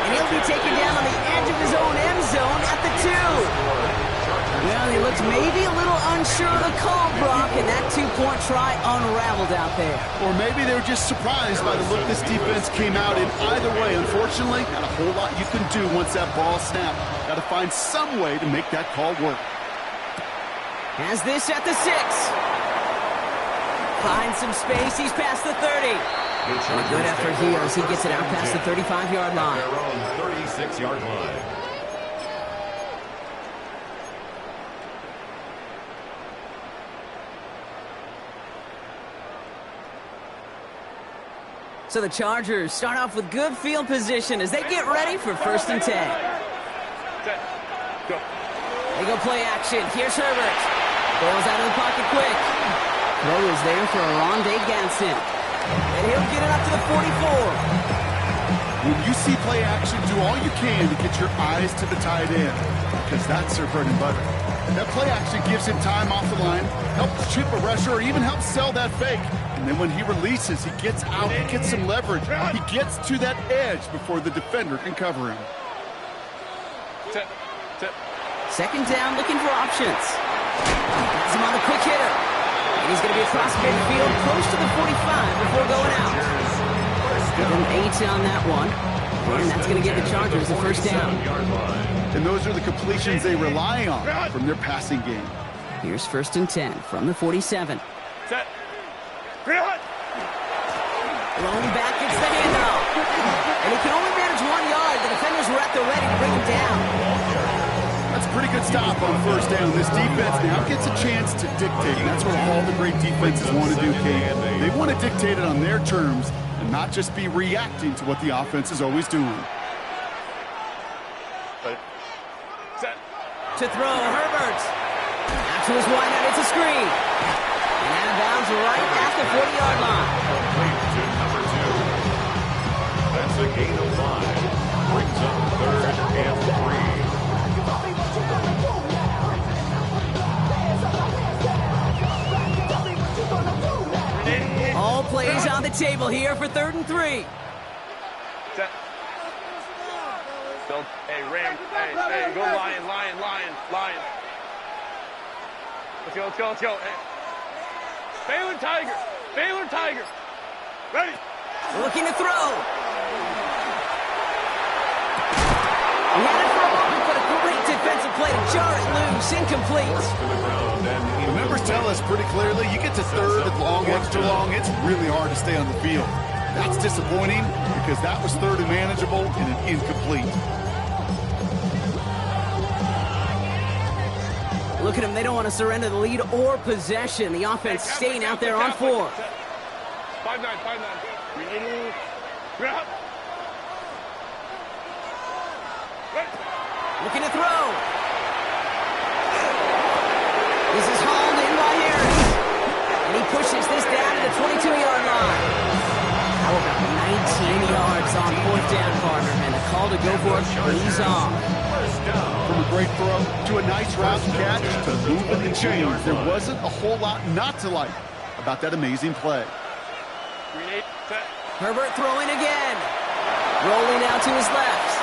And he'll be taken down on the edge of his own end zone at the 2. Well, he looked maybe a little unsure of the call, Brock, and that 2-point try unraveled out there. Or maybe they were just surprised by the look this defense came out in. Either way, unfortunately, not a whole lot you can do once that ball snapped. Got to find some way to make that call work. Has this at the 6. Finds some space. He's past the 30. And a good effort here as he gets it out past the 35-yard line. 36-yard line. So the Chargers start off with good field position as they get ready for 1st and 10. They go play action. Here's Herbert. Goes out of the pocket quick. Throw is there for Arondé Ganson. And he'll get it up to the 44. When you see play action, do all you can to get your eyes to the tight end, because that's their bread and butter. That play action gives him time off the line, helps chip a rusher, or even helps sell that fake. And then when he releases, he gets out, he gets some leverage. He gets to that edge before the defender can cover him. 2nd down, looking for options. Has him on the quick hitter. And he's going to be across midfield, close to the 45 before going out. Give him 8 on that one. And that's going to give the Chargers the first down. And those are the completions they rely on from their passing game. Here's 1st and 10 from the 47. Set. Green hut. Thrown back, it's the handoff. And he can only manage 1 yard. The defenders were at the ready to bring him down. That's a pretty good stop on 1st down. This defense now gets a chance to dictate. And that's what all the great defenses want to do, Kate. They want to dictate it on their terms and not just be reacting to what the offense is always doing. Set. To throw, Herbert. Out to his wideout, it's a screen. And out of bounds right at the 40-yard line. Complete to number 2. That's a gain of 5. Brings up 3rd and 3. All plays on the table here for 3rd and 3. Set. Hey, Ram. Hey, go Lion. Let's go. Hey. Baylor Tiger. Ready. Looking to throw. He had it for a moment, but a great defensive play to jar it loose. Incomplete. The numbers tell us pretty clearly, you get to 3rd and long, extra long, it's really hard to stay on the field. That's disappointing because that was 3rd and manageable and an incomplete. Look at them. They don't want to surrender the lead or possession. The offense staying out there on 4. 5-9. Looking to throw. This is hauled in by Harris. And he pushes this down to the 22-yard line. How about 19 yards on 4th down, partner? And a call to go for it pays off. From a great throw to a nice route catch to moving the chains, there wasn't a whole lot not to like about that amazing play. Herbert throwing again. Rolling out to his left.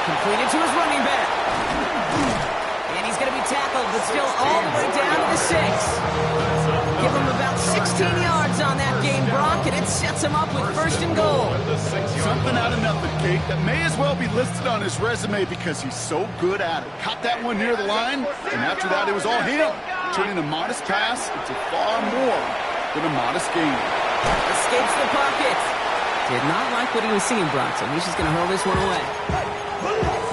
Completed to his running back. And he's going to be tackled, but still all the way down to the 6. Give him about 16 yards on that game, Brock, and it sets him up with 1st and goal. Something out of nothing, Kate, that may as well be listed on his resume because he's so good at it. Caught that one near the line, and after that it was all him, turning a modest pass into far more than a modest gain. Escapes the pocket. Did not like what he was seeing, Brock, so he's just going to hurl this one away.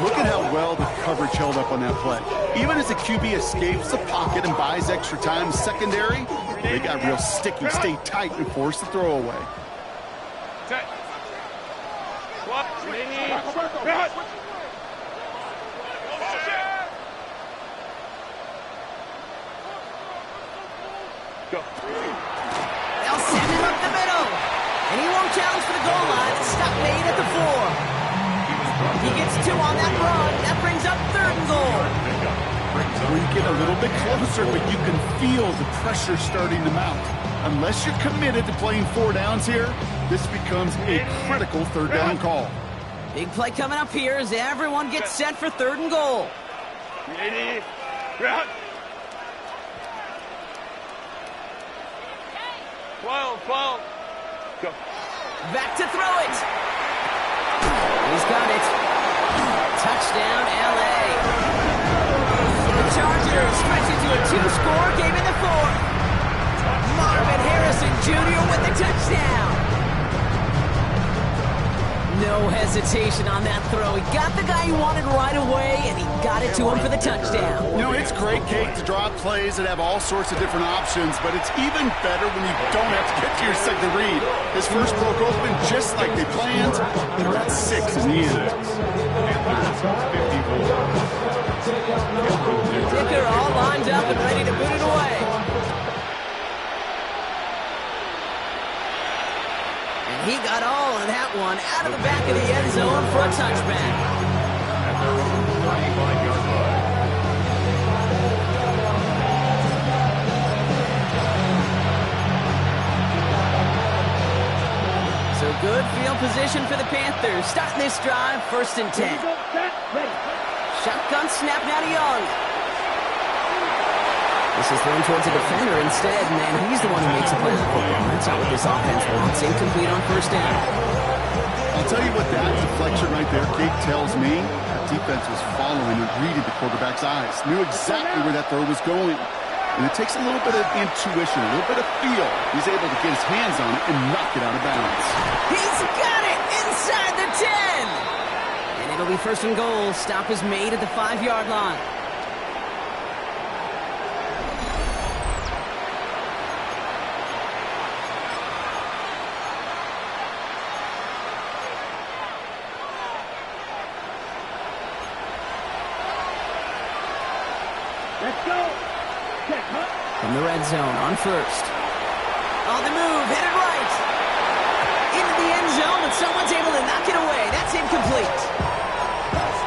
Look at how well the coverage held up on that play. Even as the QB escapes the pocket and buys extra time secondary, they got real sticky, stay tight, and force the throw away. Set. Swap. Go. They'll send him up the middle. And he won't challenge for the goal line. Stop made at the 4. He gets 2 on that run. That brings up 3rd and goal. We get a little bit closer, but you can feel the pressure starting to mount. Unless you're committed to playing 4 downs here, this becomes a critical 3rd down call. Big play coming up here as everyone gets set for 3rd and goal. 12. Go. Back to throw it. He's got it. Touchdown, L.A. The Chargers stretch into a 2-score game in the 4th. Marvin Harrison Jr. with the touchdown. No hesitation on that throw. He got the guy he wanted right away, and he got it to him for the touchdown. You know, it's great, Kate, to draw up plays that have all sorts of different options, but it's even better when you don't have to get to your second read. His first broke open just like they planned, and that's 6 in the end. Dicker all lined up and ready to boot it away. And he got all of that one out of the back of the end zone for a touchback. At their own 35-yard line. So good field position for the Panthers. Starting this drive, 1st and 10. Shotgun snap now to Young. This is thrown towards a defender instead, and he's the one who makes a play on the football. That's not what this offense wants. Incomplete on first down. I'll tell you what that deflection right there, Kate, tells me. That defense was following and reading the quarterback's eyes. Knew exactly where that throw was going. And it takes a little bit of intuition, a little bit of feel. He's able to get his hands on it and knock it out of bounds. He's got it inside the 10. And it'll be first and goal. Stop is made at the 5-yard line. Let's go. From the red zone on first. On the move, headed right. Into the end zone, but someone's able to knock it away. That's incomplete.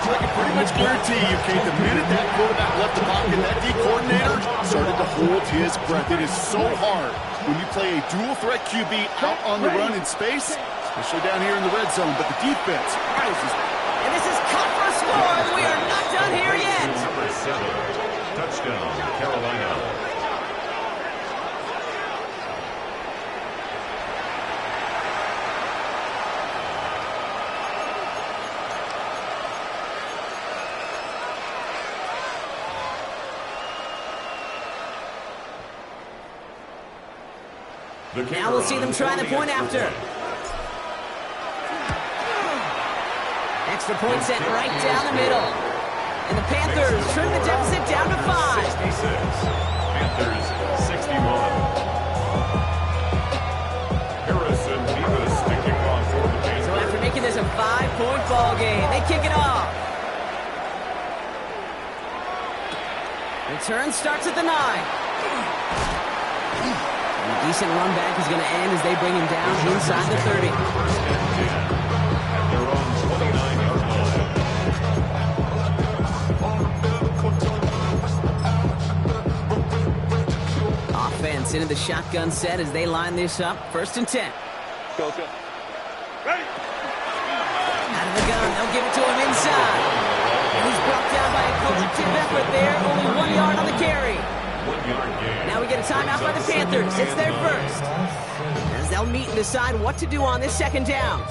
I can pretty much guarantee you, Kate, the minute that quarterback left the pocket, that D coordinator started to hold his breath. It is so hard when you play a dual-threat QB out on the run in space, especially down here in the red zone, but the defense rises. And this is cut for a score, and we are not done here yet. Number 7. Touchdown, Carolina. Now we'll see them try the point after. Extra point set right down the middle. And the Panthers trim the deficit down to 5. 66. Panthers 61. Harrison Davis to kick off for the Panthers. So after making this a 5-point ball game, they kick it off. Return starts at the 9. And a decent run back is going to end as they bring him down inside the 30. First and 10 at their own 29-yard line. Offense into the shotgun set as they line this up. First and 10. Go. Ready. Out of the gun, they'll give it to him inside. And he's brought down by a collective effort there. Only 1 yard on the carry. 1 yard gain. Now we get a timeout by the Panthers. It's their first. As they'll meet and decide what to do on this second down.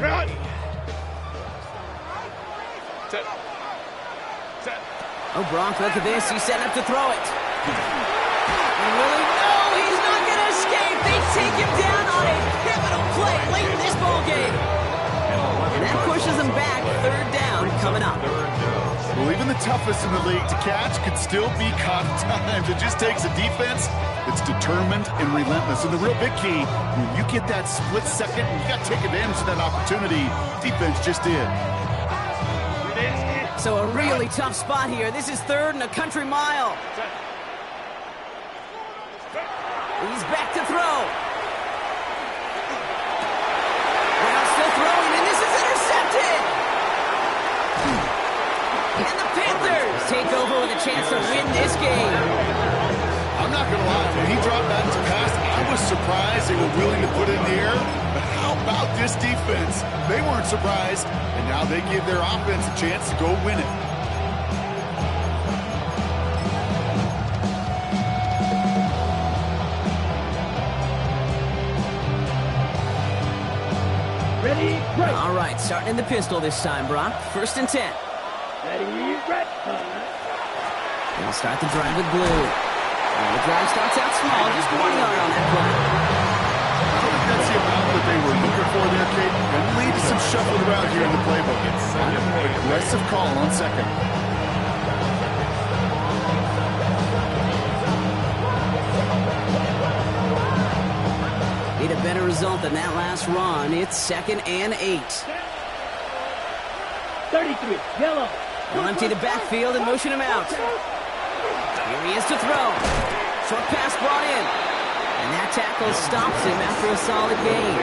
Run. Set. Oh, Gronk, look at this. He's setting up to throw it. And really, no, he's not going to escape. They take him down on a pivotal play late in this ball game. And that pushes them back. Third down coming up. Well, even the toughest in the league to catch could still be caught at times. It just takes a defense that's determined and relentless. And the real big key, when you get that split second, you got to take advantage of that opportunity. Defense just did. So a really tough spot here. This is third and a country mile. He's back to throw. Now still throwing, and this is intercepted. And the Panthers take over with a chance to win this game. I'm not going to lie. When he dropped back to pass, I was surprised they were willing to put it in the air. But how about this defense? They weren't surprised, and now they give their offense a chance to go win it. Ready, right. All right, starting in the pistol this time, Brock. First and 10. Ready, right. They'll start the drive with blue. And the drive starts out small, just 1 yard on that play. I don't think that's the amount that they were looking for there, Kate. And leave some shuffling around here in the playbook. Aggressive call on second. Need a better result than that last run. It's 2nd and 8. 33, yellow. They'll empty the backfield and motion him out. Here he is to throw. Short pass brought in. And that tackle stops him after a solid gain.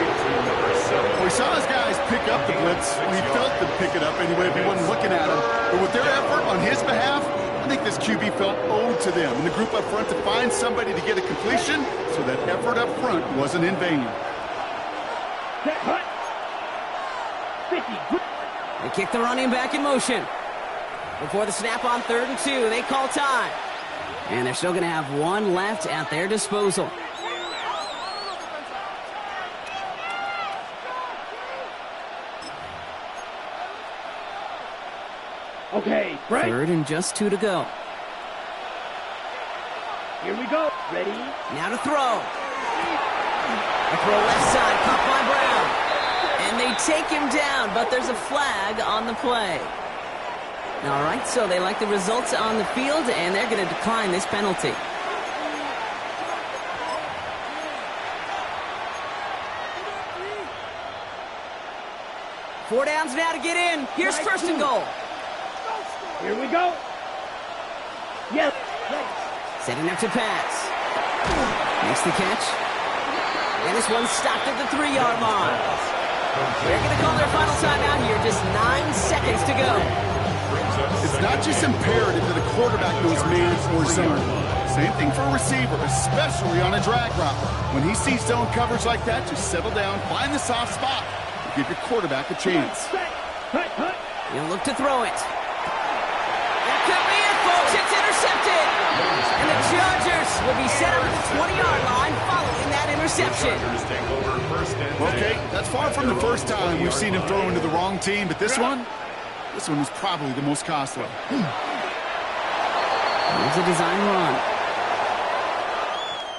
Well, we saw his guys pick up the blitz. We felt them pick it up anyway if he wasn't looking at him. But with their effort on his behalf, I think this QB felt owed to them and the group up front to find somebody to get a completion, so that effort up front wasn't in vain. They kick the running back in motion. Before the snap on 3rd and 2, they call time. And they're still going to have one left at their disposal. Okay, right. 3rd and just 2 to go. Here we go. Ready? Now to throw. A throw left side, caught by Brown. And they take him down, but there's a flag on the play. All right, so they like the results on the field, and they're going to decline this penalty. Four downs now to get in. Here's 1st and goal. Here we go. Yes. Setting up to pass. Makes the catch. And this one's stopped at the 3-yard line. They're going to call their final timeout here. Just 9 seconds to go. It's not just imperative that a quarterback knows man or zone. Same thing for a receiver, especially on a drag route. When he sees zone coverage like that, just settle down, find the soft spot, and give your quarterback a chance. He'll look to throw it. That could be it, folks. It's intercepted. And the Chargers will be set up at the 20-yard line following that interception. Okay, that's far from the first time we've seen him throw into the wrong team, but this one was probably the most costly. Here's a design run.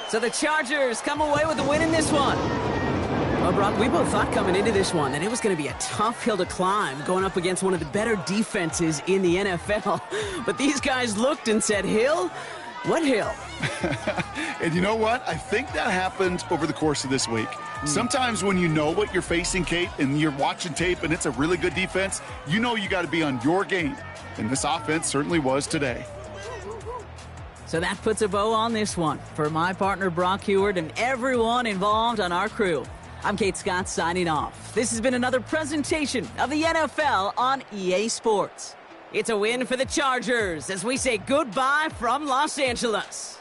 So the Chargers come away with the win in this one. Well, Brock, we both thought coming into this one that it was going to be a tough hill to climb going up against one of the better defenses in the NFL. But these guys looked and said, Hill? What hill? And you know what? I think that happened over the course of this week. Sometimes when you know what you're facing, Kate, and you're watching tape and it's a really good defense, you know you got to be on your game. And this offense certainly was today. So that puts a bow on this one. For my partner, Brock Heward, and everyone involved on our crew, I'm Kate Scott signing off. This has been another presentation of the NFL on EA Sports. It's a win for the Chargers as we say goodbye from Los Angeles.